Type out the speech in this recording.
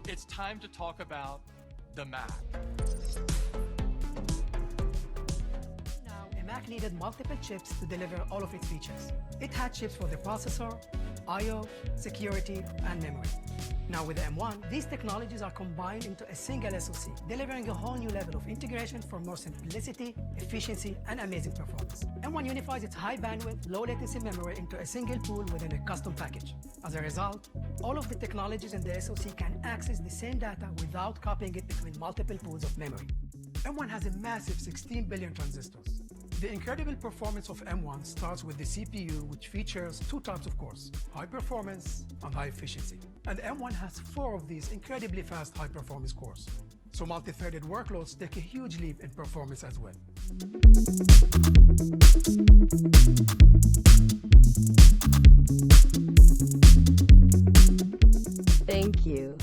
it's time to talk about the Mac. Now, a Mac needed multiple chips to deliver all of its features. It had chips for the processor, I/O, security, and memory. Now with the M1, these technologies are combined into a single SoC, delivering a whole new level of integration for more simplicity, efficiency, and amazing performance. M1 unifies its high bandwidth, low latency memory into a single pool within a custom package. As a result, all of the technologies in the SoC can access the same data without copying it between multiple pools of memory. M1 has a massive 16 billion transistors. The incredible performance of M1 starts with the CPU, which features two types of cores, high performance and high efficiency. And M1 has 4 of these incredibly fast high performance cores. So multi-threaded workloads take a huge leap in performance as well. Thank you.